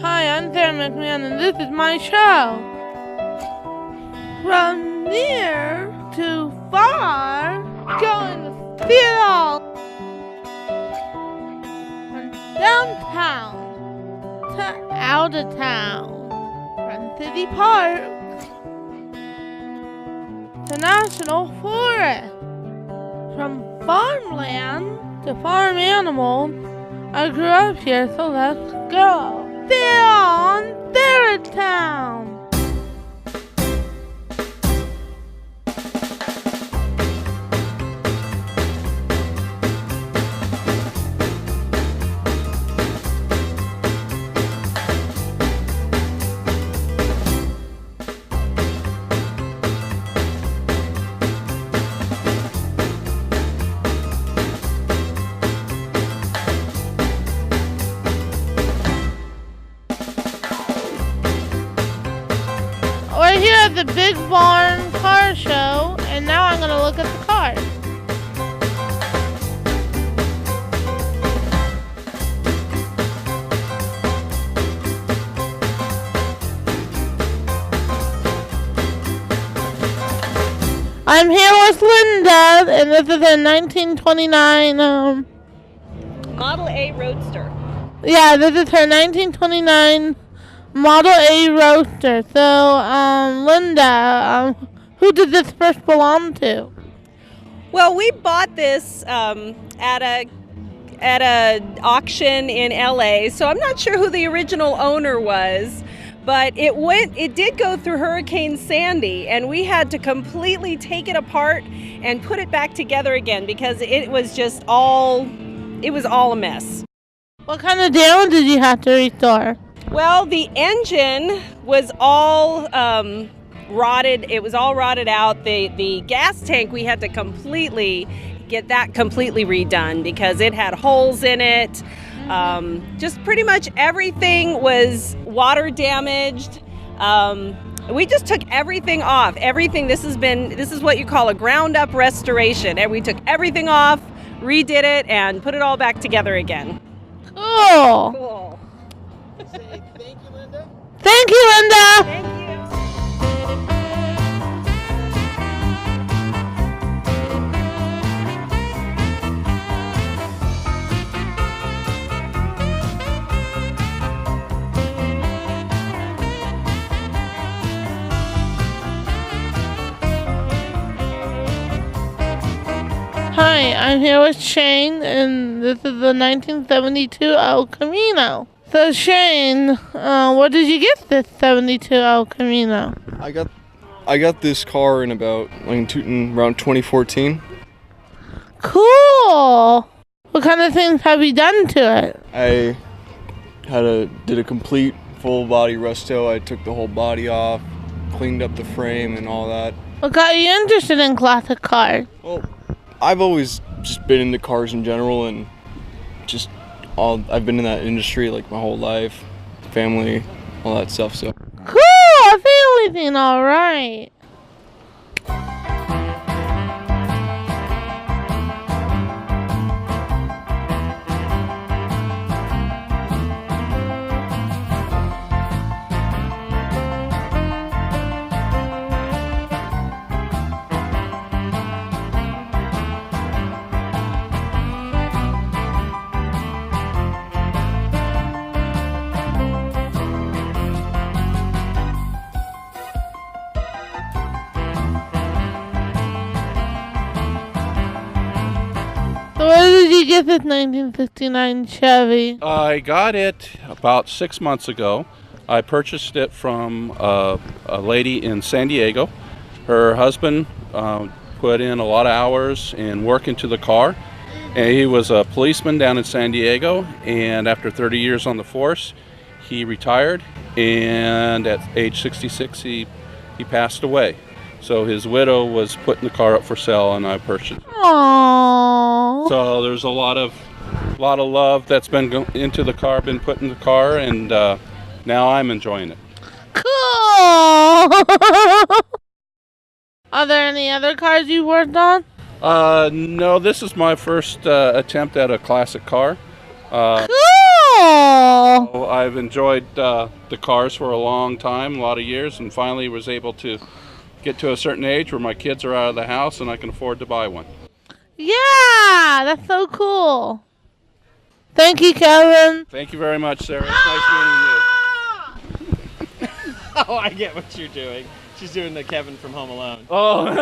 Hi, I'm Sarah McMahon, and this is my show. From near to far, going to see it all. From downtown to out of town, from city parks to national forest, from farmland to farm animals. I grew up here, so let's go. They're on Sara Cam. We're here at the Big Barn car show, and now I'm going to look at the cars. I'm here with Linda, and this is a 1929, Model A Roadster. yeah, this is her 1929 Model A Roadster. So, Linda, who did this first belong to? Well, we bought this at a auction in LA, so I'm not sure who the original owner was, but it did go through Hurricane Sandy, and we had to completely take it apart and put it back together again because it was all a mess. What kind of damage did you have to restore? Well, the engine was all rotted. It was all rotted out. The gas tank, we had to get that completely redone because it had holes in it. Just pretty much everything was water damaged. We just took everything off. This is what you call a ground up restoration. And we took everything off, redid it, and put it all back together again. Cool. Say thank you, Linda. Thank you, Linda. Thank you. Hi, I'm here with Shane, and this is the 1972 El Camino. So Shane, what did you get this 72 El Camino? I got this car in around 2014. Cool. What kind of things have you done to it? I did a complete full body resto. I took the whole body off, cleaned up the frame and all that. What got you interested in classic cars? Well, I've always just been into cars in general, and I've been in that industry like my whole life, family, all that stuff. So Cool, a family thing, all right. So where did you get this 1969 Chevy? I got it about 6 months ago. I purchased it from a lady in San Diego. Her husband put in a lot of hours in work into the car. And he was a policeman down in San Diego, and after 30 years on the force, he retired, and at age 66 he passed away. So his widow was putting the car up for sale, and I purchased it. Aww. So there's a lot of love that's been into the car, been put in the car, and now I'm enjoying it. Cool. Are there any other cars you worked on? No, this is my first attempt at a classic car. Cool! I've enjoyed the cars for a long time, a lot of years, and finally was able to get to a certain age where my kids are out of the house and I can afford to buy one. Yeah, that's so cool. Thank you, Kevin. Thank you very much, Sarah. It's nice meeting you. Oh, I get what you're doing. She's doing the Kevin from Home Alone. Oh.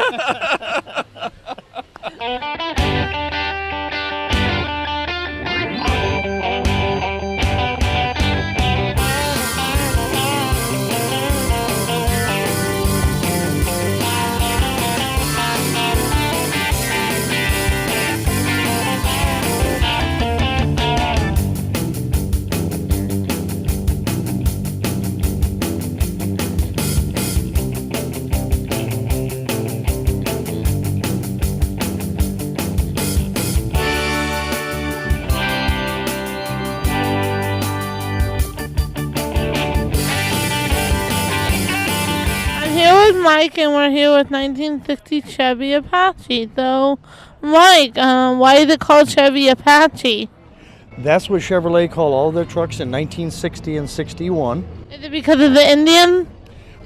Here with Mike, and we're here with 1960 Chevy Apache. So, Mike, why is it called Chevy Apache? That's what Chevrolet called all their trucks in 1960 and 61. Is it because of the Indian?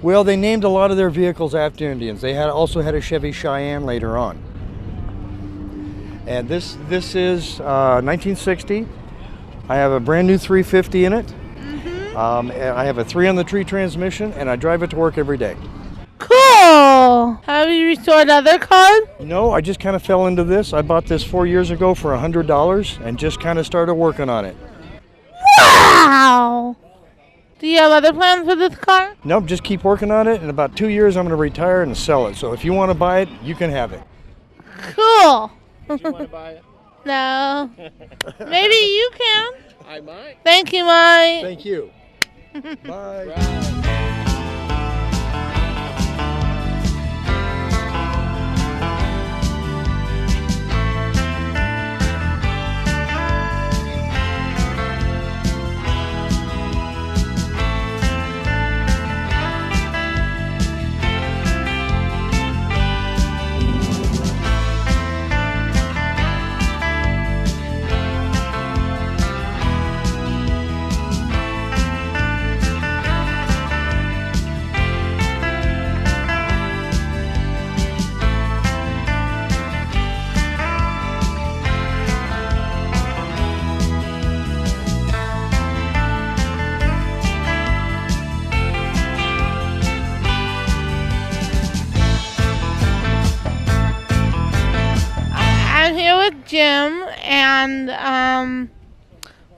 Well, they named a lot of their vehicles after Indians. They also had a Chevy Cheyenne later on. And this is 1960. I have a brand new 350 in it. And I have a 3-on-the-tree transmission, and I drive it to work every day. Cool! Have you restored other cars? No, I just kind of fell into this. I bought this 4 years ago for $100 and just kind of started working on it. Wow! Do you have other plans for this car? Nope, just keep working on it. In about 2 years, I'm going to retire and sell it. So if you want to buy it, you can have it. Cool! Do you want to buy it? No. Maybe you can. I might. Thank you, Mike. Thank you. Bye. Right. I'm here with Jim, and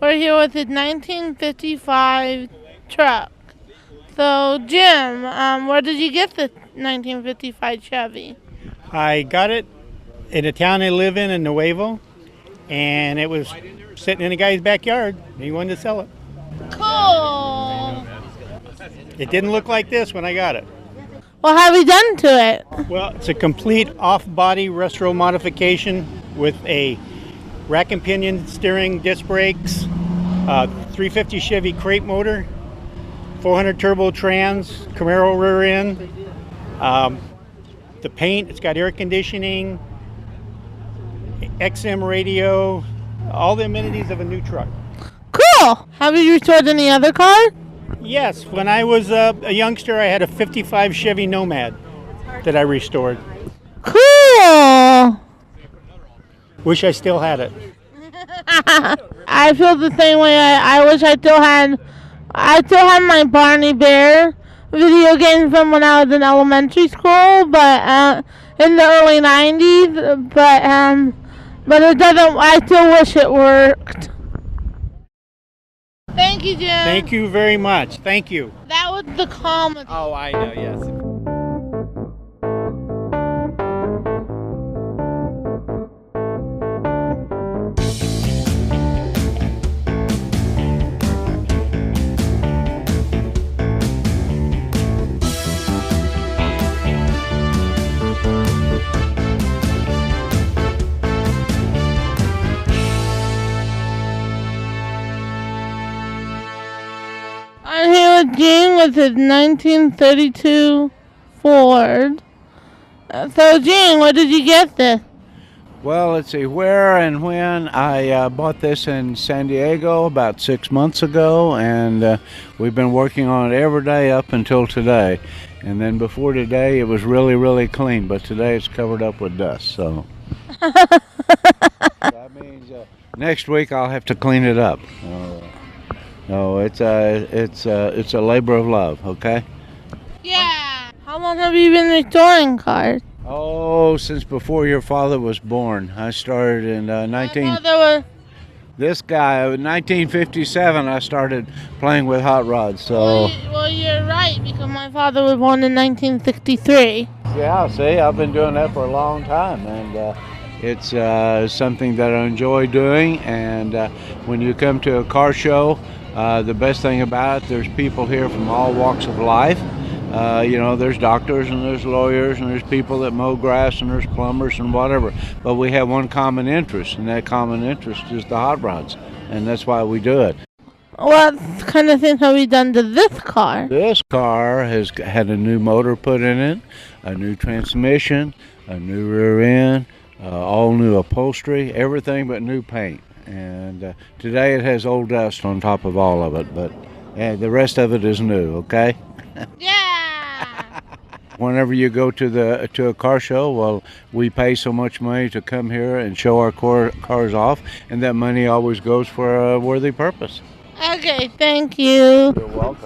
we're here with his 1955 truck. So, Jim, where did you get the 1955 Chevy? I got it in a town I live in Nuevo, and it was sitting in a guy's backyard. He wanted to sell it. Cool. It didn't look like this when I got it. What have you done to it? Well, it's a complete off-body retro modification with a rack and pinion steering, disc brakes, 350 Chevy crate motor, 400 turbo trans, Camaro rear end. The paint, it's got air conditioning, XM radio, all the amenities of a new truck. Cool. Have you restored any other car? Yes, when I was a youngster, I had a 55 Chevy Nomad that I restored. Cool. Wish I still had it. I feel the same way. I wish I still had my Barney Bear video game from when I was in elementary school, but in the early 90s. But it doesn't. I still wish it worked. Thank you, Jim. Thank you very much. Thank you. That was the comedy. Oh, I know, yes. I'm here with Gene with his 1932 Ford. So, Gene, where did you get this? Well, let's see, where and when. I bought this in San Diego about 6 months ago, and we've been working on it every day up until today. And then before today, it was really, really clean, but today it's covered up with dust, so. That means next week I'll have to clean it up. No, it's a labor of love, okay? Yeah. How long have you been restoring cars? Oh, since before your father was born. I started in This guy, in 1957, I started playing with hot rods. So. Well, you're right, because my father was born in 1963. Yeah, see, I've been doing that for a long time, and it's something that I enjoy doing. And when you come to a car show, the best thing about it, there's people here from all walks of life. There's doctors and there's lawyers and there's people that mow grass and there's plumbers and whatever. But we have one common interest, and that common interest is the hot rods, and that's why we do it. What kind of things have we done to this car? This car has had a new motor put in it, a new transmission, a new rear end, all new upholstery, everything but new paint. And today it has old dust on top of all of it, but the rest of it is new, okay? Yeah! Whenever you go to a car show, well, we pay so much money to come here and show our cars off, and that money always goes for a worthy purpose. Okay, thank you. You're welcome.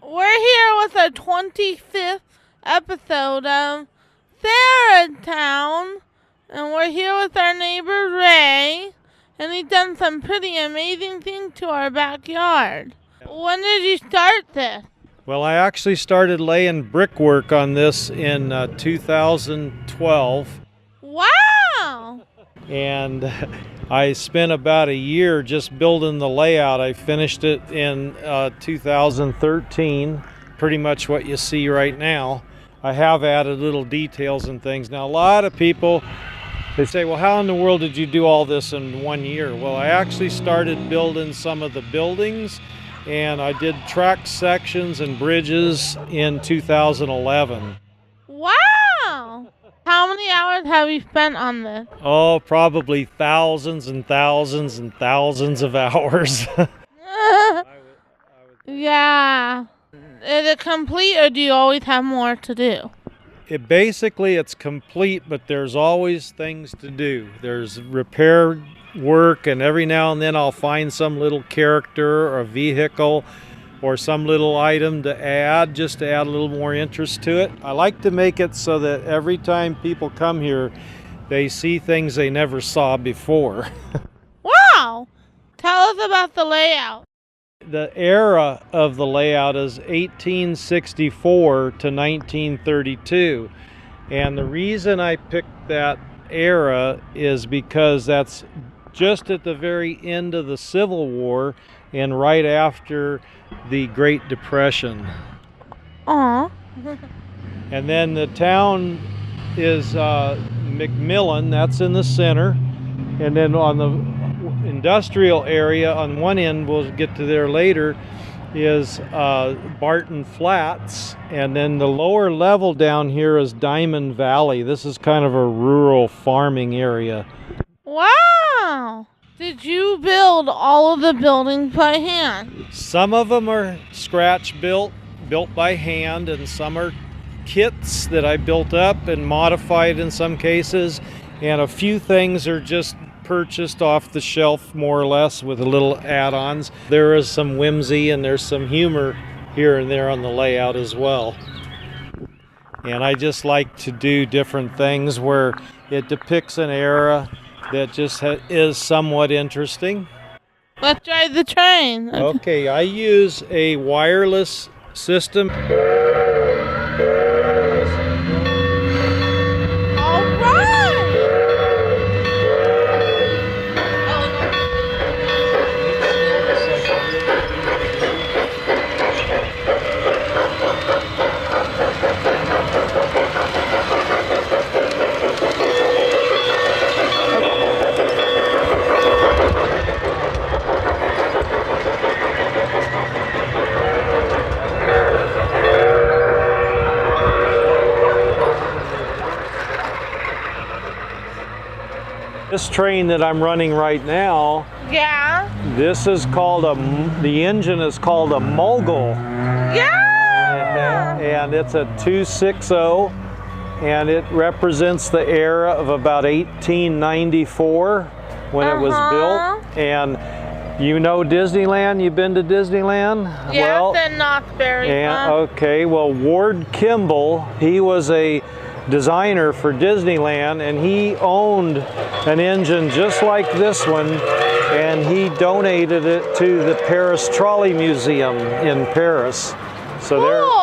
We're here with our 25th episode of Sara Town, and we're here with our neighbor Ray, and he's done some pretty amazing things to our backyard. When did you start this? Well, I actually started laying brickwork on this in 2012. Wow! And I spent about a year just building the layout. I finished it in 2013, pretty much what you see right now. I have added little details and things. Now, a lot of people, they say, well, how in the world did you do all this in 1 year? Well, I actually started building some of the buildings, and I did track sections and bridges in 2011. Wow! How many hours have you spent on this? Oh, probably thousands and thousands and thousands of hours. Yeah. Is it complete, or do you always have more to do? It's complete, but there's always things to do. There's repair work, and every now and then I'll find some little character or a vehicle or some little item to add, just to add a little more interest to it. I like to make it so that every time people come here, they see things they never saw before. Wow! Tell us about the layout. The era of the layout is 1864 to 1932. And the reason I picked that era is because that's just at the very end of the Civil War and right after the Great Depression. Aw. And then the town is McMillan, that's in the center. And then on the industrial area on one end, we'll get to there later, is Barton Flats. And then the lower level down here is Diamond Valley. This is kind of a rural farming area. Wow! Did you build all of the buildings by hand? Some of them are scratch built by hand, and some are kits that I built up and modified in some cases, and a few things are just purchased off the shelf more or less with a little add-ons. There is some whimsy and there's some humor here and there on the layout as well. And I just like to do different things where it depicts an era that just is somewhat interesting. Let's drive the train. Okay, I use a wireless system. All right! This train that I'm running right now, Yeah? this is called the engine is called a mogul. Yeah! And it's a 260, and it represents the era of about 1894 when it was built. And you know Disneyland? You've been to Disneyland? Yes, Well, and Knott's okay, well, Ward Kimball, he was a designer for Disneyland, and he owned an engine just like this one, and he donated it to the Paris Trolley Museum in Paris. So there. Cool!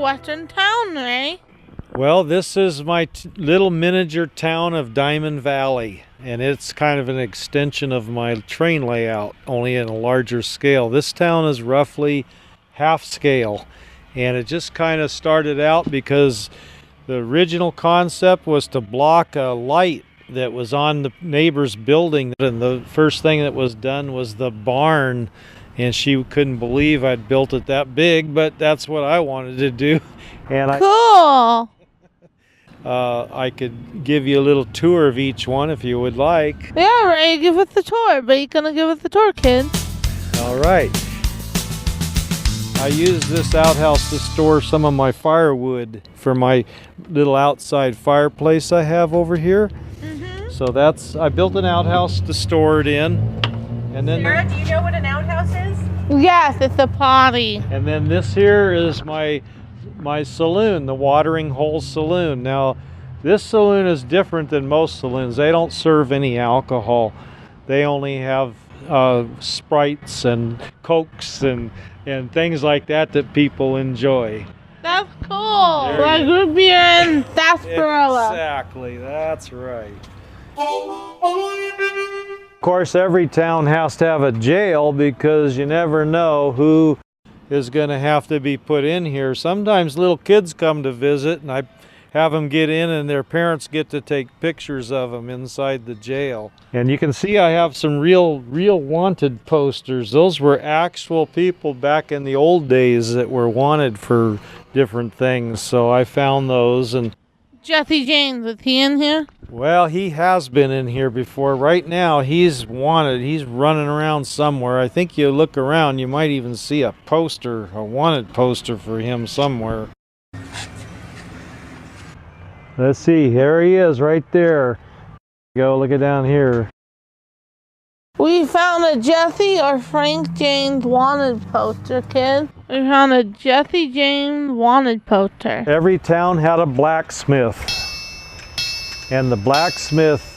western town, Ray? Well, this is my little miniature town of Diamond Valley, and it's kind of an extension of my train layout, only in a larger scale. This town is roughly half scale, and it just kind of started out because the original concept was to block a light that was on the neighbor's building, and the first thing that was done was the barn, and she couldn't believe I'd built it that big, but that's what I wanted to do. And Cool. I could give you a little tour of each one if you would like. Yeah, Ray, give us the tour. But you're gonna give us the tour, kid. All right. I use this outhouse to store some of my firewood for my little outside fireplace I have over here. So I built an outhouse to store it in. And then Sarah, do you know what an outhouse is? Yes, it's a potty. And then this here is my saloon, the watering hole saloon. Now, this saloon is different than most saloons. They don't serve any alcohol. They only have Sprites and Cokes and things like that people enjoy. That's cool. Like root beer and sarsaparilla. Exactly, that's right. Of course, every town has to have a jail because you never know who is going to have to be put in here. Sometimes little kids come to visit, and I have them get in, and their parents get to take pictures of them inside the jail. And you can see I have some real wanted posters. Those were actual people back in the old days that were wanted for different things, so I found those. And Jesse James, is he in here? well, he has been in here before. Right now, he's wanted. He's running around somewhere. I think you look around, you might even see a poster, a wanted poster for him somewhere. Let's see, here he is right there. Go look it down here. We found a Jesse or Frank James wanted poster, kid. We found a Jesse James wanted poster. Every town had a blacksmith. And the blacksmith,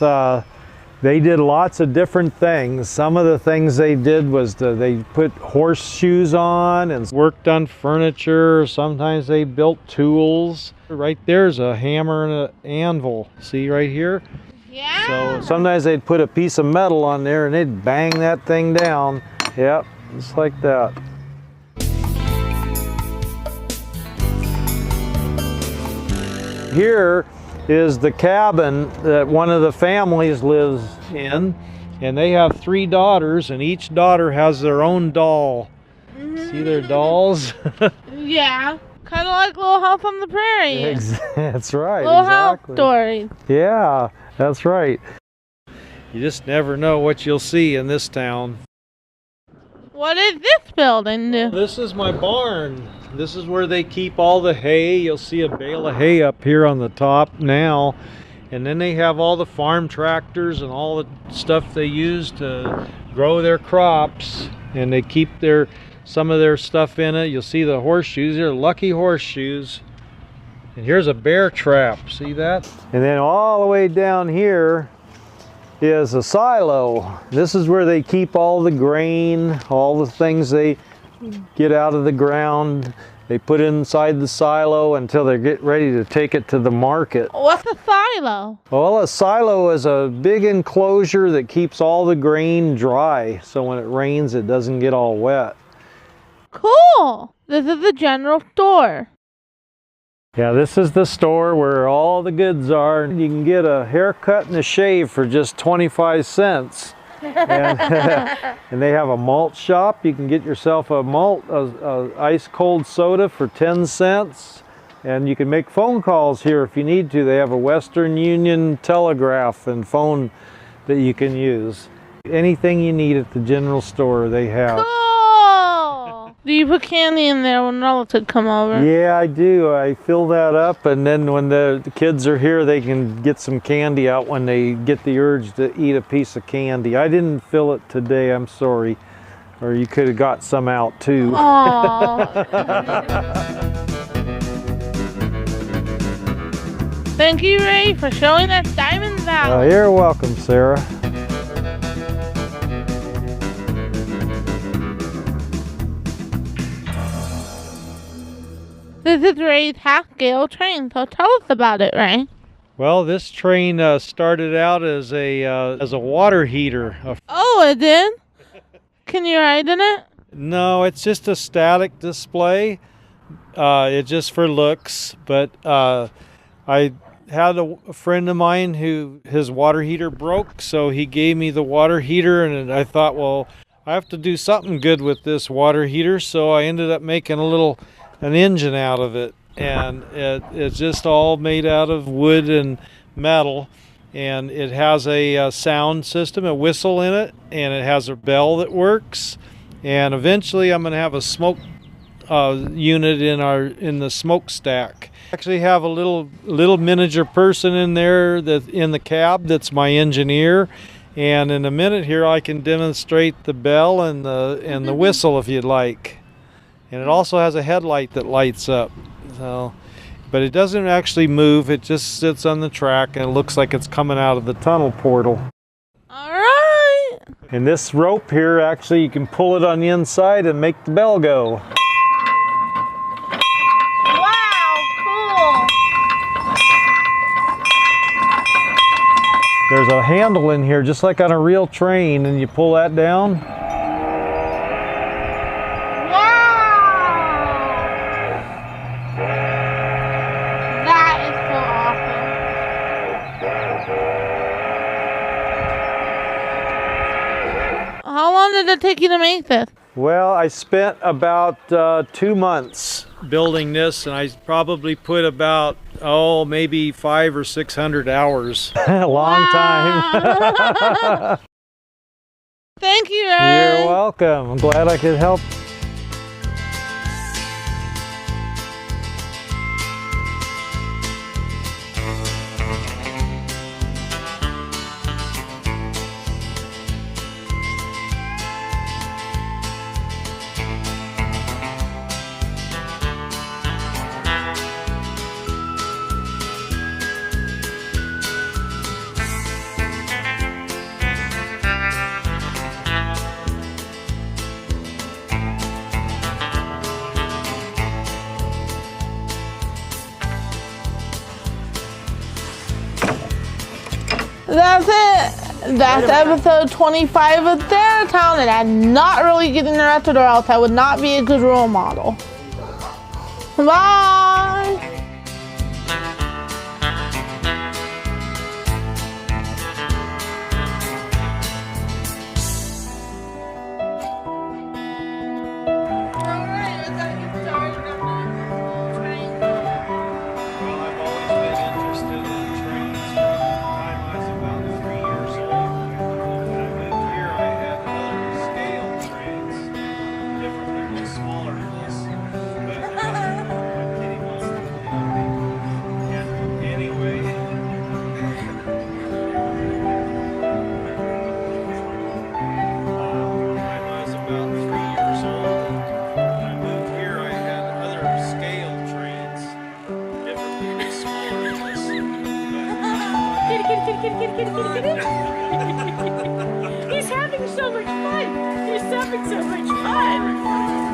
they did lots of different things. Some of the things they did was they put horseshoes on and worked on furniture. Sometimes they built tools. Right there's a hammer and an anvil. See right here? Yeah. So sometimes they'd put a piece of metal on there and they'd bang that thing down. Yep, just like that. Here is the cabin that one of the families lives in, and they have 3 daughters, and each daughter has their own doll. See their dolls? Yeah. Kind of like Little House on the Prairie. That's right. Little exactly. House Story. Yeah, that's right. You just never know what you'll see in this town. What is this building? This is my barn. This is where they keep all the hay. You'll see a bale of hay up here on the top now. And then they have all the farm tractors and all the stuff they use to grow their crops. And they keep some of their stuff in it. You'll see the horseshoes. They're lucky horseshoes. And here's a bear trap. See that? And then all the way down here is a silo. This is where they keep all the grain, all the things they get out of the ground. They put inside the silo until they get ready to take it to the market. What's a silo? Well, a silo is a big enclosure that keeps all the grain dry, so when it rains it doesn't get all wet. Cool. This is the general store. Yeah, this is the store where all the goods are. You can get a haircut and a shave for just 25 cents. And they have a malt shop. You can get yourself a ice cold soda for 10 cents. And you can make phone calls here if you need to. They have a Western Union telegraph and phone that you can use. Anything you need at the general store, they have. Cool. Do you put candy in there when relatives come over? Yeah, I do. I fill that up, and then when the kids are here, they can get some candy out when they get the urge to eat a piece of candy. I didn't fill it today, I'm sorry. Or you could have got some out too. Thank you, Ray, for showing us Diamond Valley. You're welcome, Sarah. This is Ray's half-scale train, so tell us about it, Ray. Well, this train started out as a water heater. Oh, it did? Can you ride in it? No, it's just a static display. It's just for looks. But I had a friend of mine who his water heater broke, so he gave me the water heater, and I thought, well, I have to do something good with this water heater, so I ended up making an engine out of it. And it's just all made out of wood and metal, and it has a sound system, a whistle in it, and it has a bell that works. And eventually I'm going to have a smoke unit in the smokestack. Actually have a little miniature person in there that in the cab that's my engineer. And in a minute here I can demonstrate the bell and the whistle if you'd like. And it also has a headlight that lights up. So, but it doesn't actually move, it just sits on the track and it looks like it's coming out of the tunnel portal. All right. And this rope here, actually you can pull it on the inside and make the bell go. Wow, cool. There's a handle in here just like on a real train, and you pull that down. How long did it take you to make this? Well, I spent about 2 months building this, and I probably put about, maybe 500 or 600 hours. A long time. Thank you, Ray. You're welcome. I'm glad I could help. That's it. That's episode 25 of Saratown, and I'm not really getting arrested or else I would not be a good role model. Bye. He's having so much fun. He's having so much fun.